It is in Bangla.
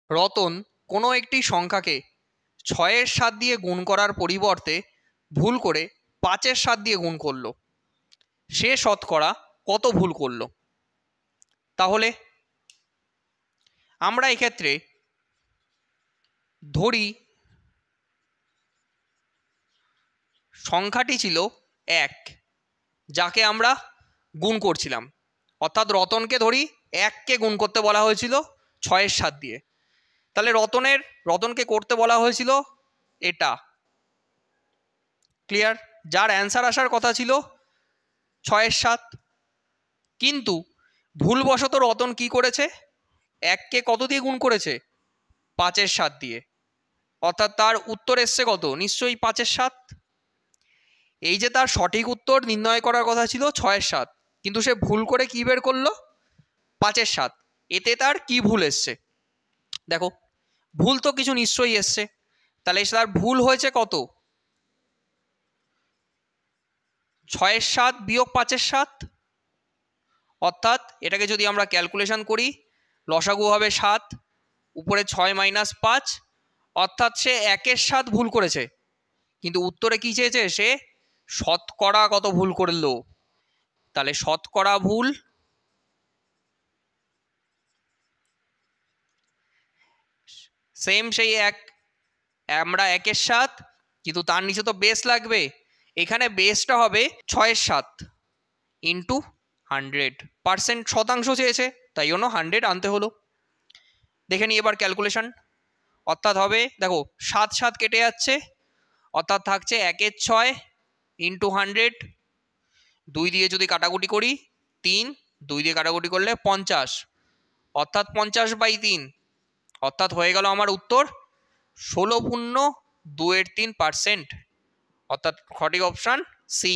রতন কোনো একটি সংখ্যাকে 6-এর 7 দিয়ে গুণ করার পরিবর্তে ভুল করে 5-এর 7 দিয়ে গুণ করলো। সে শতকরা কত ভুল করলো? তাহলে আমরা এক্ষেত্রে ধরি সংখ্যাটি ছিল 1, যাকে আমরা গুণ করছিলাম, অর্থাৎ রতনকে ধরি 1কে গুণ করতে বলা হয়েছিল 6-এর 7 দিয়ে। তাহলে রতনকে করতে বলা হয়েছিল এটা, ক্লিয়ার? যার অ্যান্সার আসার কথা ছিল 6-এর 7, কিন্তু ভুলবশত রতন কি করেছে, 1কে কত দিয়ে গুণ করেছে? 5-এর 7 দিয়ে, অর্থাৎ তার উত্তর এসছে কত? নিশ্চয়ই 5-এর 7। এই যে তার সঠিক উত্তর নির্ণয় করার কথা ছিল 6-এর 7, কিন্তু সে ভুল করে কি বের করলো? 5-এর 7। এতে তার কি ভুল এসছে? দেখো, ভুল তো কিছু নিশ্চয়ই এসছে, তাহলে তার ভুল হয়েছে কত? 6-এর 7 বিয়োগ 5-এর 7, অর্থাৎ এটাকে যদি আমরা ক্যালকুলেশন করি, লসাগু হবে 7, উপরে 6 মাইনাস 5, অর্থাৎ সে 1-এর 7 ভুল করেছে, কিন্তু উত্তরে কি চেয়েছে? সে শতকরা কত ভুল করলো। তাহলে শতকরা ভুল সেম সেই 1, আমরা 1-এর 7, কিন্তু তার নিচে তো বেস লাগবে, এখানে বেসটা হবে 6-এর 7 ইন্টু 100%, শতাংশ চেয়েছে, তাই জন্য 100 আনতে হলো। দেখে নিই এবার ক্যালকুলেশন, অর্থাৎ হবে, দেখো 7 7 কেটে যাচ্ছে, অর্থাৎ থাকছে 1-এর 6 ইন্টু 100, 2 দিয়ে যদি কাটাকুটি করি 3, 2 দিয়ে কাটাকুটি করলে 50, অর্থাৎ 50/3, অর্থাৎ হয়ে গেল আমার উত্তর 16.23%, অর্থাৎ সঠিক অপশান সি।